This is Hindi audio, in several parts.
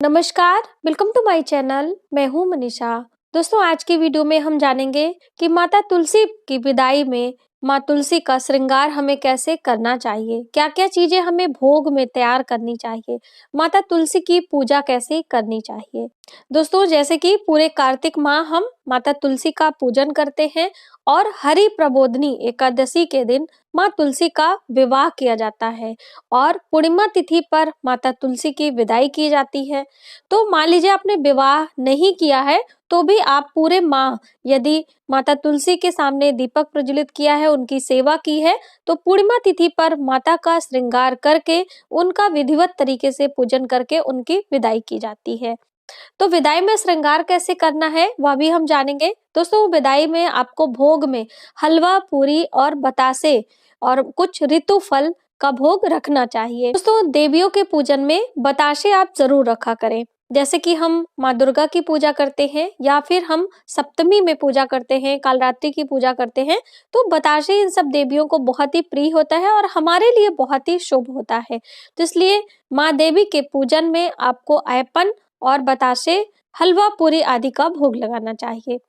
नमस्कार, वेलकम टू माय चैनल। मैं हूं मनीषा। दोस्तों, आज की वीडियो में हम जानेंगे कि माता तुलसी की विदाई में माँ तुलसी का श्रृंगार हमें कैसे करना चाहिए, क्या-क्या चीजें हमें भोग में तैयार करनी चाहिए, माता तुलसी की पूजा कैसे करनी चाहिए। दोस्तों, जैसे कि पूरे कार्तिक माह हम माता तुलसी का पूजन करते हैं और हरि प्रबोधनी एकादशी के दिन माँ तुलसी का विवाह किया जाता है और पूर्णिमा तिथि पर माता तुलसी की विदाई की जाती है। तो मान लीजिए आपने विवाह नहीं किया है तो भी आप पूरे माह यदि माता तुलसी के सामने दीपक प्रज्वलित किया है, उनकी सेवा की है, तो पूर्णिमा तिथि पर माता का श्रृंगार करके उनका विधिवत तरीके से पूजन करके उनकी विदाई की जाती है। तो विदाई में श्रृंगार कैसे करना है वह भी हम जानेंगे। दोस्तों, विदाई में आपको भोग में हलवा, पूरी और बतासे और कुछ ऋतु फल का भोग रखना चाहिए। दोस्तों, देवियों के पूजन में बताशे आप जरूर रखा करें। जैसे कि हम माँ दुर्गा की पूजा करते हैं या फिर हम सप्तमी में पूजा करते हैं, कालरात्रि की पूजा करते हैं, तो बताशे इन सब देवियों को बहुत ही प्रिय होता है और हमारे लिए बहुत ही शुभ होता है। तो इसलिए माँ देवी के पूजन में आपको ऐपन और बताशे, हलवा, पूरी आदि का भोग लगाना चाहिए।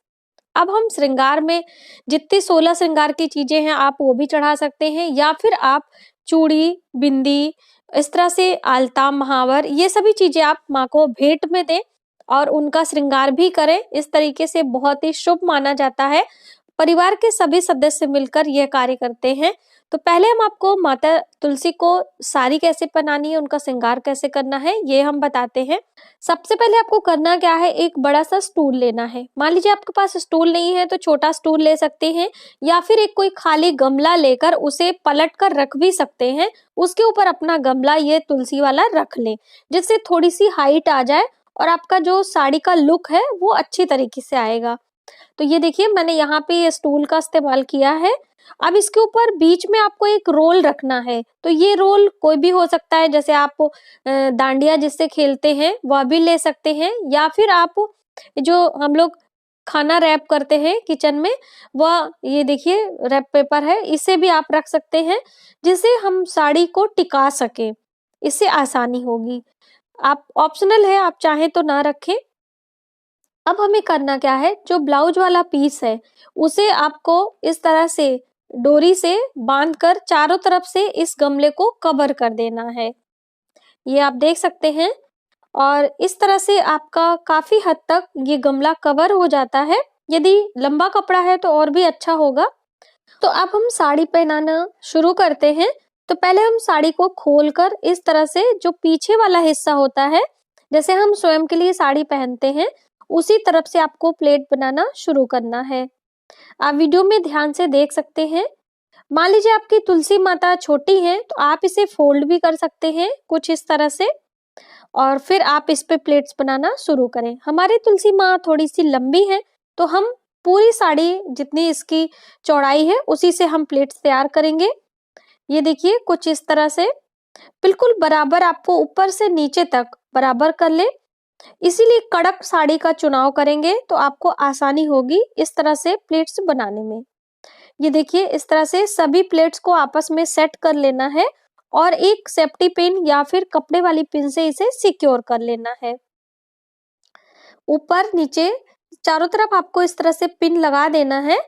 अब हम श्रृंगार में जितनी 16 श्रृंगार की चीजें हैं आप वो भी चढ़ा सकते हैं या फिर आप चूड़ी, बिंदी, इस तरह से आलता, महावर, ये सभी चीजें आप माँ को भेंट में दें और उनका श्रृंगार भी करें। इस तरीके से बहुत ही शुभ माना जाता है। परिवार के सभी सदस्य मिलकर यह कार्य करते हैं। तो पहले हम आपको माता तुलसी को साड़ी कैसे पहनानी है, उनका श्रृंगार कैसे करना है, ये हम बताते हैं। सबसे पहले आपको करना क्या है, एक बड़ा सा स्टूल लेना है। मान लीजिए आपके पास स्टूल नहीं है तो छोटा स्टूल ले सकते हैं या फिर एक कोई खाली गमला लेकर उसे पलट कर रख भी सकते हैं। उसके ऊपर अपना गमला ये तुलसी वाला रख लें, जिससे थोड़ी सी हाइट आ जाए और आपका जो साड़ी का लुक है वो अच्छी तरीके से आएगा। तो ये देखिए मैंने यहाँ पे ये स्टूल का इस्तेमाल किया है। अब इसके ऊपर बीच में आपको एक रोल रखना है। तो ये रोल कोई भी हो सकता है, जैसे आप डांडिया जिससे खेलते हैं वह भी ले सकते हैं या फिर आप जो हम लोग खाना रैप करते हैं किचन में, वह ये देखिए रैप पेपर है, इसे भी आप रख सकते हैं जिससे हम साड़ी को टिका सके। इससे आसानी होगी। आप ऑप्शनल है, आप चाहें तो ना रखें। अब हमें करना क्या है, जो ब्लाउज वाला पीस है उसे आपको इस तरह से डोरी से बांधकर चारों तरफ से इस गमले को कवर कर देना है। ये आप देख सकते हैं और इस तरह से आपका काफी हद तक ये गमला कवर हो जाता है। यदि लंबा कपड़ा है तो और भी अच्छा होगा। तो अब हम साड़ी पहनाना शुरू करते हैं। तो पहले हम साड़ी को खोलकर इस तरह से जो पीछे वाला हिस्सा होता है, जैसे हम स्वयं के लिए साड़ी पहनते हैं, उसी तरफ से आपको प्लेट बनाना शुरू करना है। आप वीडियो में ध्यान से देख सकते हैं। मान लीजिए आपकी तुलसी माता छोटी है तो आप इसे फोल्ड भी कर सकते हैं कुछ इस तरह से और फिर आप इस पे प्लेट्स बनाना शुरू करें। हमारी तुलसी माँ थोड़ी सी लंबी है तो हम पूरी साड़ी जितनी इसकी चौड़ाई है उसी से हम प्लेट्स तैयार करेंगे। ये देखिए कुछ इस तरह से बिल्कुल बराबर आपको ऊपर से नीचे तक बराबर कर ले। इसीलिए कड़क साड़ी का चुनाव करेंगे तो आपको आसानी होगी इस तरह से प्लेट्स बनाने में। ये देखिए इस तरह से सभी प्लेट्स को आपस में सेट कर लेना है और एक सेफ्टी पिन या फिर कपड़े वाली पिन से इसे सिक्योर कर लेना है। ऊपर नीचे चारों तरफ आपको इस तरह से पिन लगा देना है।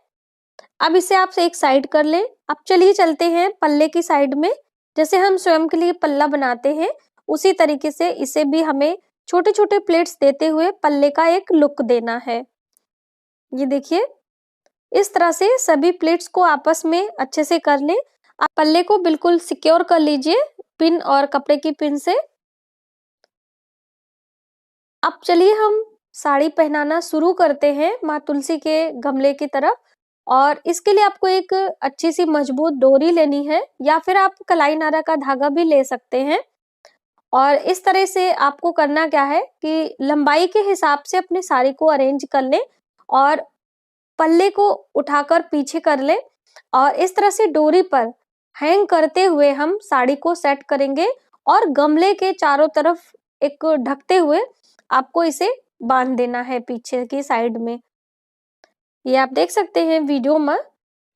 अब इसे आप एक साइड कर लें। अब चलिए चलते हैं पल्ले की साइड में। जैसे हम स्वयं के लिए पल्ला बनाते हैं उसी तरीके से इसे भी हमें छोटे छोटे प्लेट्स देते हुए पल्ले का एक लुक देना है। ये देखिए इस तरह से सभी प्लेट्स को आपस में अच्छे से कर लें। आप पल्ले को बिल्कुल सिक्योर कर लीजिए पिन और कपड़े की पिन से। अब चलिए हम साड़ी पहनाना शुरू करते हैं माँ तुलसी के गमले की तरफ। और इसके लिए आपको एक अच्छी सी मजबूत डोरी लेनी है या फिर आप कलाई नारा का धागा भी ले सकते हैं। और इस तरह से आपको करना क्या है कि लंबाई के हिसाब से अपनी साड़ी को अरेंज कर लें और पल्ले को उठाकर पीछे कर लें और इस तरह से डोरी पर हैंग करते हुए हम साड़ी को सेट करेंगे और गमले के चारों तरफ एक ढकते हुए आपको इसे बांध देना है पीछे की साइड में। ये आप देख सकते हैं वीडियो में।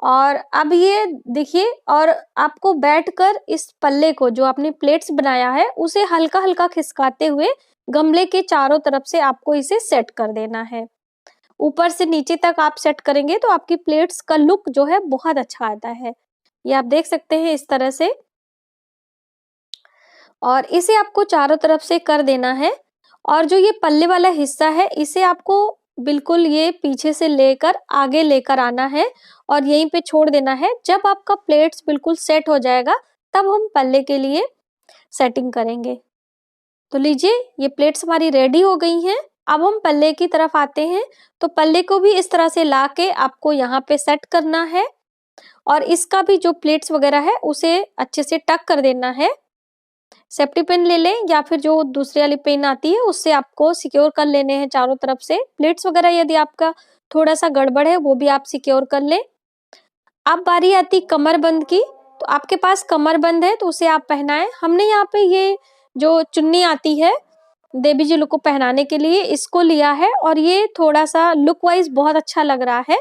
और अब ये देखिए, और आपको बैठकर इस पल्ले को जो आपने प्लेट्स बनाया है उसे हल्का हल्का खिसकाते हुए गमले के चारों तरफ से आपको इसे सेट कर देना है। ऊपर से नीचे तक आप सेट करेंगे तो आपकी प्लेट्स का लुक जो है बहुत अच्छा आता है। ये आप देख सकते हैं इस तरह से, और इसे आपको चारों तरफ से कर देना है। और जो ये पल्ले वाला हिस्सा है इसे आपको बिल्कुल ये पीछे से लेकर आगे लेकर आना है और यहीं पे छोड़ देना है। जब आपका प्लेट्स बिल्कुल सेट हो जाएगा तब हम पल्ले के लिए सेटिंग करेंगे। तो लीजिए, ये प्लेट्स हमारी रेडी हो गई हैं। अब हम पल्ले की तरफ आते हैं। तो पल्ले को भी इस तरह से ला के आपको यहाँ पे सेट करना है और इसका भी जो प्लेट्स वगैरह है उसे अच्छे से टक कर देना है। सेफ्टी पिन ले लें या फिर जो दूसरी वाली पिन आती है उससे आपको सिक्योर कर लेने हैं चारों तरफ से। प्लेट्स वगैरह यदि आपका थोड़ा सा गड़बड़ है वो भी आप सिक्योर कर लें। अब बारी आती कमरबंद की। तो आपके पास कमरबंद है तो उसे आप पहनाएं। हमने यहाँ पे ये जो चुन्नी आती है देवी जी लोग को पहनाने के लिए, इसको लिया है और ये थोड़ा सा लुक वाइज बहुत अच्छा लग रहा है।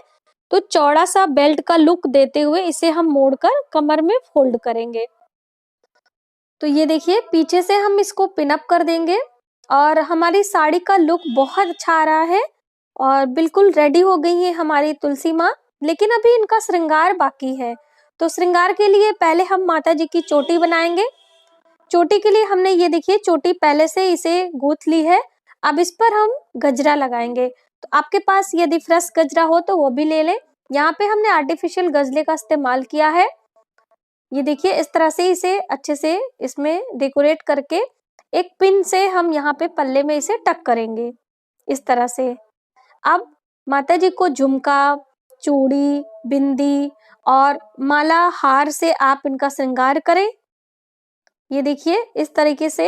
तो चौड़ा सा बेल्ट का लुक देते हुए इसे हम मोड़कर कमर में फोल्ड करेंगे। तो ये देखिए, पीछे से हम इसको पिन अप कर देंगे और हमारी साड़ी का लुक बहुत अच्छा आ रहा है और बिल्कुल रेडी हो गई है हमारी तुलसी माँ। लेकिन अभी इनका श्रृंगार बाकी है। तो श्रृंगार के लिए पहले हम माता जी की चोटी बनाएंगे। चोटी के लिए हमने ये देखिए चोटी पहले से इसे गूंथ ली है। अब इस पर हम गजरा लगाएंगे। तो आपके पास यदि फ्रेश गजरा हो तो वो भी ले लें। यहाँ पे हमने आर्टिफिशियल गजले का इस्तेमाल किया है। ये देखिए, इस तरह से इसे अच्छे से इसमें डेकोरेट करके एक पिन से हम यहाँ पे पल्ले में इसे टक करेंगे इस तरह से। अब माता जी को झुमका, चूड़ी, बिंदी और माला, हार से आप इनका श्रृंगार करें। ये देखिए, इस तरीके से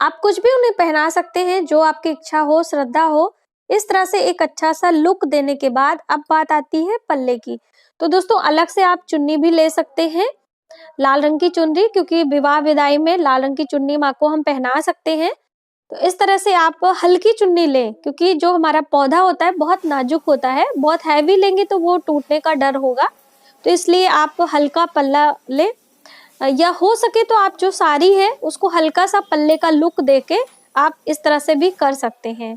आप कुछ भी उन्हें पहना सकते हैं जो आपकी इच्छा हो, श्रद्धा हो। इस तरह से एक अच्छा सा लुक देने के बाद अब बात आती है पल्ले की। तो दोस्तों, अलग से आप चुन्नी भी ले सकते हैं, लाल रंग की चुनरी, क्योंकि विवाह विदाई में लाल रंग की चुन्नी माँ को हम पहना सकते हैं। तो इस तरह से आप हल्की चुन्नी लें, क्योंकि जो हमारा पौधा होता है बहुत नाजुक होता है। बहुत हैवी लेंगे तो वो टूटने का डर होगा। तो इसलिए आप हल्का पल्ला लें, या हो सके तो आप जो साड़ी है उसको हल्का सा पल्ले का लुक देके आप इस तरह से भी कर सकते हैं।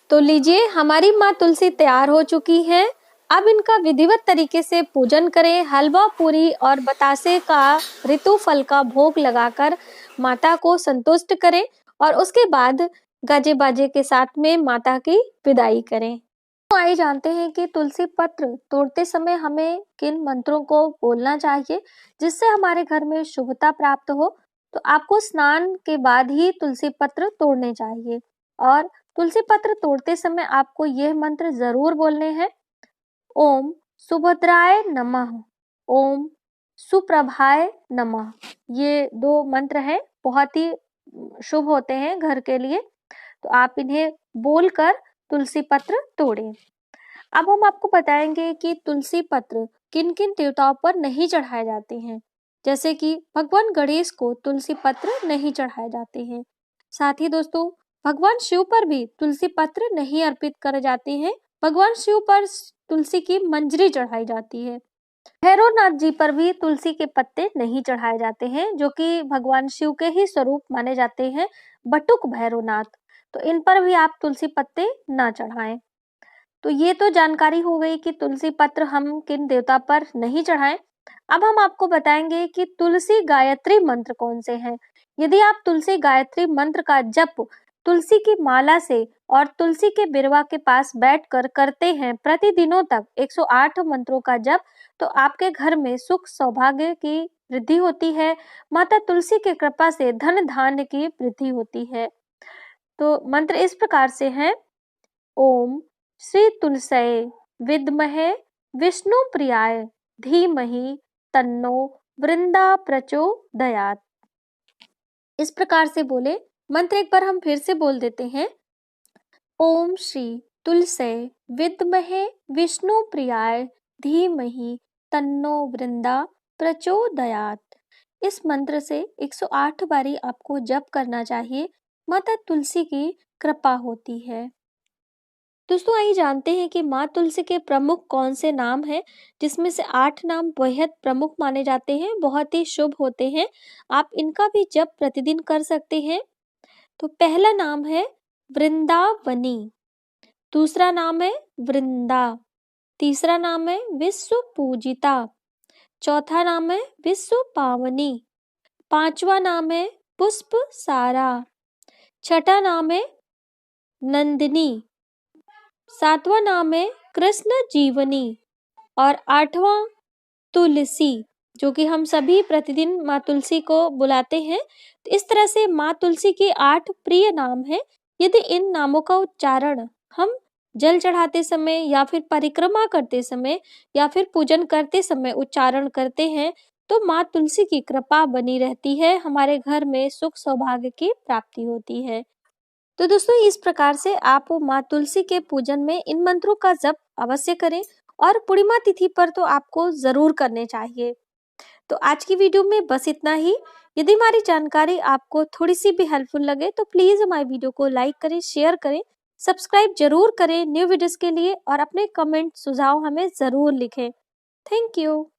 तो लीजिए, हमारी माँ तुलसी तैयार हो चुकी हैं। अब इनका विधिवत तरीके से पूजन करें। हलवा, पूरी और बतासे का ऋतु फल का भोग लगाकर माता को संतुष्ट करें और उसके बाद गाजे बाजे के साथ में माता की विदाई करें। तो आइए जानते हैं कि तुलसी पत्र तोड़ते समय हमें किन मंत्रों को बोलना चाहिए जिससे हमारे घर में शुभता प्राप्त हो। तो आपको स्नान के बाद ही तुलसी पत्र तोड़ने चाहिए और तुलसी पत्र तोड़ते समय आपको यह मंत्र जरूर बोलने हैं। ओम सुभद्राय नमः, ओम सुप्रभाय नमः। ये 2 मंत्र हैं, बहुत ही शुभ होते हैं घर के लिए। तो आप इन्हें बोलकर तुलसी पत्र तोड़ें। अब हम आपको बताएंगे कि तुलसी पत्र किन किन देवताओं पर नहीं चढ़ाए जाते हैं। जैसे कि भगवान गणेश को तुलसी पत्र नहीं चढ़ाए जाते हैं। साथ ही दोस्तों, भगवान शिव पर भी तुलसी पत्र नहीं अर्पित करे जाते हैं। भगवान शिव पर तुलसी की मंजरी चढ़ाई जाती है। भैरवनाथ जी पर भी तुलसी के पत्ते नहीं चढ़ाए जाते हैं, जो कि भगवान शिव के ही स्वरूप माने जाते हैं, बटुक भैरवनाथ। तो इन पर भी आप तुलसी पत्ते ना चढ़ाएं। तो ये तो जानकारी हो गई कि तुलसी पत्र हम किन देवता पर नहीं चढ़ाएं। अब हम आपको बताएंगे कि तुलसी गायत्री मंत्र कौन से हैं। यदि आप तुलसी गायत्री मंत्र का जप तुलसी की माला से और तुलसी के बिरवा के पास बैठकर करते हैं प्रतिदिनों तक 108 मंत्रों का जप, तो आपके घर में सुख सौभाग्य की वृद्धि होती है। माता तुलसी की कृपा से धन धान्य की वृद्धि होती है। तो मंत्र इस प्रकार से हैं। ओम श्री तुलसये विद्महे विष्णु प्रियाय धीमहि तन्नो वृंदा प्रचोदयात्। इस प्रकार से बोले। मंत्र एक बार हम फिर से बोल देते हैं। ओम श्री तुलसये विद्महे विष्णु प्रियाय धीमहि तन्नो वृंदा प्रचोदयात्। इस मंत्र से 108 बारी आपको जप करना चाहिए। माता तुलसी की कृपा होती है। दोस्तों आइए जानते हैं कि माँ तुलसी के प्रमुख कौन से नाम हैं, जिसमें से 8 नाम बेहद प्रमुख माने जाते हैं, बहुत ही शुभ होते हैं। आप इनका भी जप प्रतिदिन कर सकते हैं। तो पहला नाम है वृंदावनी, दूसरा नाम है वृंदा, तीसरा नाम है विश्व पूजिता, चौथा नाम है विश्व पावनी, पांचवा नाम है पुष्प सारा, छठा नाम है नंदिनी, सातवां नाम है कृष्ण जीवनी और आठवां तुलसी, जो कि हम सभी प्रतिदिन माँ तुलसी को बुलाते हैं। तो इस तरह से माँ तुलसी के 8 प्रिय नाम हैं। यदि इन नामों का उच्चारण हम जल चढ़ाते समय या फिर परिक्रमा करते समय या फिर पूजन करते समय उच्चारण करते हैं, तो माँ तुलसी की कृपा बनी रहती है, हमारे घर में सुख सौभाग्य की प्राप्ति होती है। तो दोस्तों इस प्रकार से आप माँ तुलसी के पूजन में इन मंत्रों का जप अवश्य करें और पूर्णिमा तिथि पर तो आपको जरूर करने चाहिए। तो आज की वीडियो में बस इतना ही। यदि हमारी जानकारी आपको थोड़ी सी भी हेल्पफुल लगे तो प्लीज हमारी वीडियो को लाइक करें, शेयर करें, सब्सक्राइब जरूर करें न्यू वीडियोस के लिए और अपने कमेंट सुझाव हमें जरूर लिखें। Thank you.